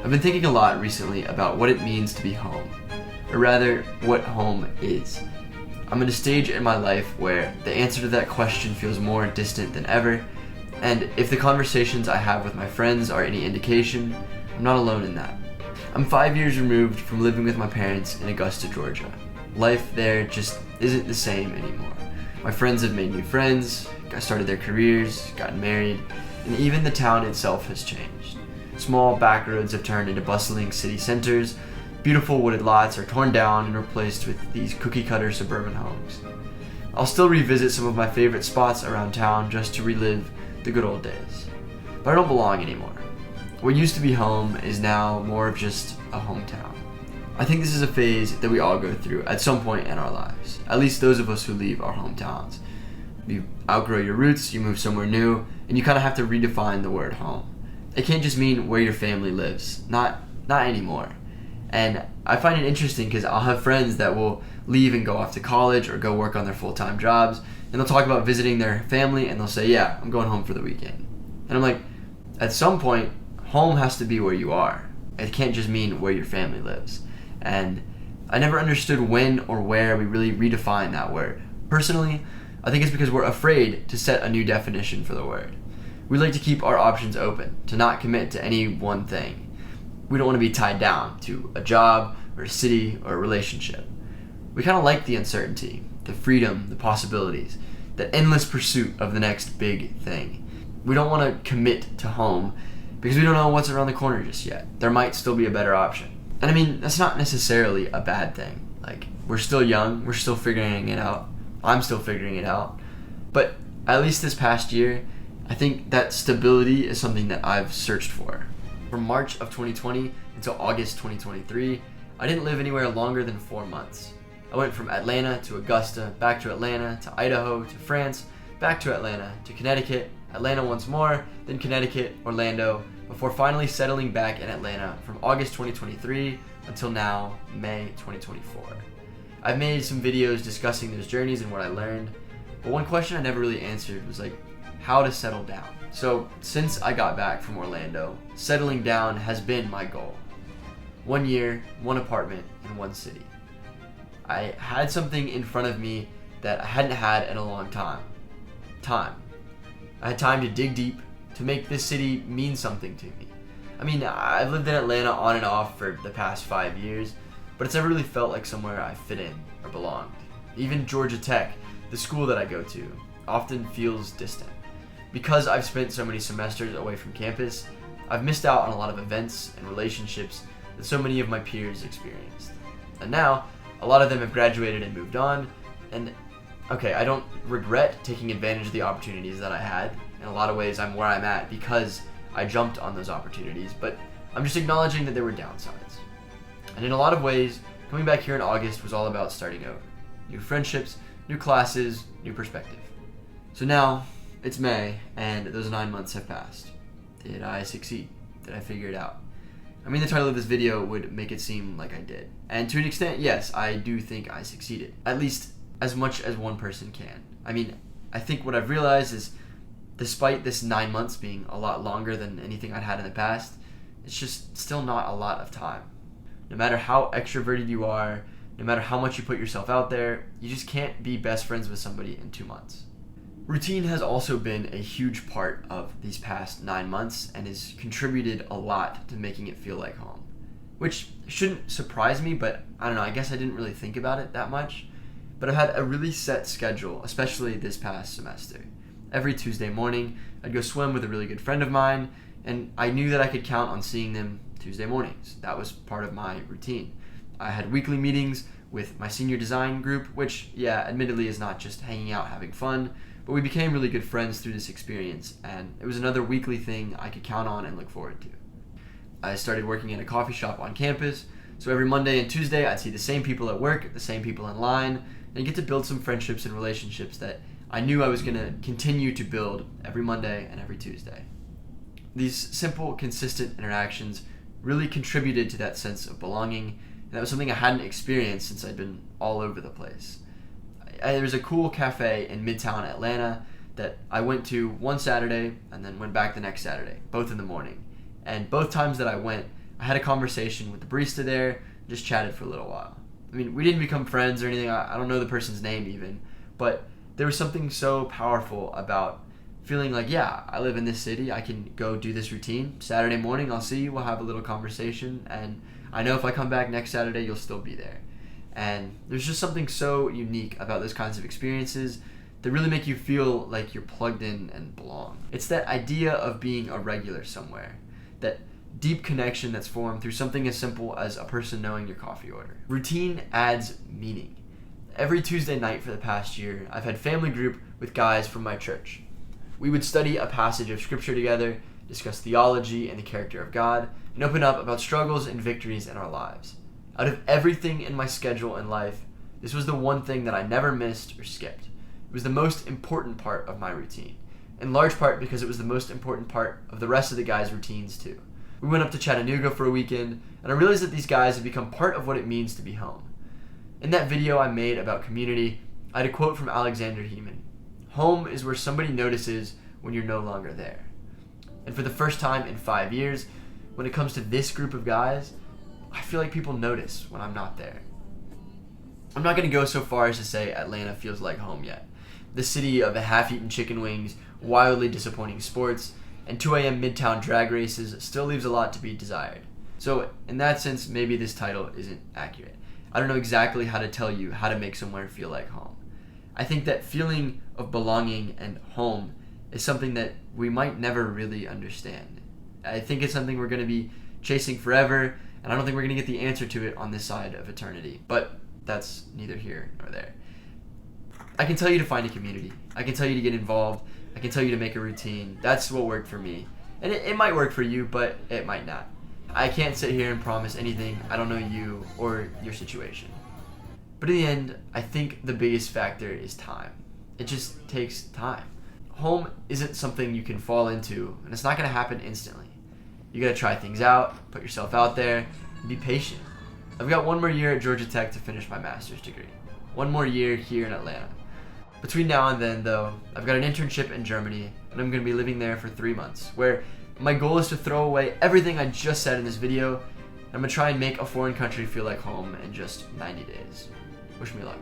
I've been thinking a lot recently about what it means to be home, or rather, what home is. I'm at a stage in my life where the answer to that question feels more distant than ever, and if the conversations I have with my friends are any indication, I'm not alone in that. I'm 5 years removed from living with my parents in Augusta, Georgia. Life there just isn't the same anymore. My friends have made new friends, started their careers, gotten married, and even the town itself has changed. Small back roads have turned into bustling city centers. Beautiful wooded lots are torn down and replaced with these cookie-cutter suburban homes. I'll still revisit some of my favorite spots around town just to relive the good old days. But I don't belong anymore. What used to be home is now more of just a hometown. I think this is a phase that we all go through at some point in our lives, at least those of us who leave our hometowns. You outgrow your roots, you move somewhere new, and you kind of have to redefine the word home. It can't just mean where your family lives, not anymore. And I find it interesting because I'll have friends that will leave and go off to college or go work on their full-time jobs, and they'll talk about visiting their family, and they'll say, yeah, I'm going home for the weekend. And I'm like, at some point, home has to be where you are. It can't just mean where your family lives. And I never understood when or where we really redefine that word. Personally, I think it's because we're afraid to set a new definition for the word. We like to keep our options open, to not commit to any one thing. We don't want to be tied down to a job or a city or a relationship. We kind of like the uncertainty, the freedom, the possibilities, that endless pursuit of the next big thing. We don't want to commit to home because we don't know what's around the corner just yet. There might still be a better option. And I mean, that's not necessarily a bad thing. Like, we're still young, we're still figuring it out. I'm still figuring it out. But at least this past year, I think that stability is something that I've searched for. From March of 2020 until August 2023, I didn't live anywhere longer than 4 months. I went from Atlanta to Augusta, back to Atlanta, to Idaho, to France, back to Atlanta, to Connecticut, Atlanta once more, then Connecticut, Orlando, before finally settling back in Atlanta from August 2023 until now, May 2024. I've made some videos discussing those journeys and what I learned, but one question I never really answered was like, how to settle down. So since I got back from Orlando, settling down has been my goal. 1 year, one apartment, in one city. I had something in front of me that I hadn't had in a long time. Time. I had time to dig deep, to make this city mean something to me. I mean, I've lived in Atlanta on and off for the past 5 years, but it's never really felt like somewhere I fit in or belonged. Even Georgia Tech, the school that I go to, often feels distant. Because I've spent so many semesters away from campus, I've missed out on a lot of events and relationships that so many of my peers experienced. And now, a lot of them have graduated and moved on, and okay, I don't regret taking advantage of the opportunities that I had. In a lot of ways, I'm where I'm at because I jumped on those opportunities, but I'm just acknowledging that there were downsides. And in a lot of ways, coming back here in August was all about starting over. New friendships, new classes, new perspective. So now, it's May, and those 9 months have passed. Did I succeed? Did I figure it out? I mean, the title of this video would make it seem like I did. And to an extent, yes, I do think I succeeded. At least as much as one person can. I mean, I think what I've realized is, despite this 9 months being a lot longer than anything I'd had in the past, it's just still not a lot of time. No matter how extroverted you are, no matter how much you put yourself out there, you just can't be best friends with somebody in 2 months. Routine has also been a huge part of these past 9 months and has contributed a lot to making it feel like home. Which shouldn't surprise me, but I don't know, I guess I didn't really think about it that much. But I've had a really set schedule, especially this past semester. Every Tuesday morning, I'd go swim with a really good friend of mine, and I knew that I could count on seeing them Tuesday mornings. That was part of my routine. I had weekly meetings with my senior design group, which, yeah, admittedly is not just hanging out having fun, but we became really good friends through this experience, and it was another weekly thing I could count on and look forward to. I started working in a coffee shop on campus, so every Monday and Tuesday I'd see the same people at work, the same people in line, and get to build some friendships and relationships that I knew I was going to continue to build every Monday and every Tuesday. These simple, consistent interactions really contributed to that sense of belonging, and that was something I hadn't experienced since I'd been all over the place. There was a cool cafe in Midtown Atlanta that I went to one Saturday and then went back the next Saturday, both in the morning. And both times that I went, I had a conversation with the barista there, just chatted for a little while. I mean, we didn't become friends or anything. I don't know the person's name even, but there was something so powerful about feeling like, yeah, I live in this city. I can go do this routine. Saturday morning, I'll see you. We'll have a little conversation, and I know if I come back next Saturday, you'll still be there. And there's just something so unique about those kinds of experiences that really make you feel like you're plugged in and belong. It's that idea of being a regular somewhere, that deep connection that's formed through something as simple as a person knowing your coffee order. Routine adds meaning. Every Tuesday night for the past year, I've had family group with guys from my church. We would study a passage of scripture together, discuss theology and the character of God, and open up about struggles and victories in our lives. Out of everything in my schedule in life, this was the one thing that I never missed or skipped. It was the most important part of my routine, in large part because it was the most important part of the rest of the guys' routines too. We went up to Chattanooga for a weekend, and I realized that these guys have become part of what it means to be home. In that video I made about community, I had a quote from Alexander Heeman. Home is where somebody notices when you're no longer there. And for the first time in 5 years, when it comes to this group of guys, I feel like people notice when I'm not there. I'm not going to go so far as to say Atlanta feels like home yet. The city of the half-eaten chicken wings, wildly disappointing sports, and 2 a.m. midtown drag races still leaves a lot to be desired. So in that sense, maybe this title isn't accurate. I don't know exactly how to tell you how to make somewhere feel like home. I think that feeling of belonging and home is something that we might never really understand. I think it's something we're going to be chasing forever, and I don't think we're going to get the answer to it on this side of eternity. But that's neither here nor there. I can tell you to find a community. I can tell you to get involved. I can tell you to make a routine. That's what worked for me. And it might work for you, but it might not. I can't sit here and promise anything. I don't know you or your situation. But in the end, I think the biggest factor is time. It just takes time. Home isn't something you can fall into, and it's not going to happen instantly. You got to try things out, put yourself out there, and be patient. I've got one more year at Georgia Tech to finish my master's degree. One more year here in Atlanta. Between now and then, though, I've got an internship in Germany, and I'm going to be living there for 3 months, where my goal is to throw away everything I just said in this video, and I'm going to try and make a foreign country feel like home in just 90 days. Wish me luck.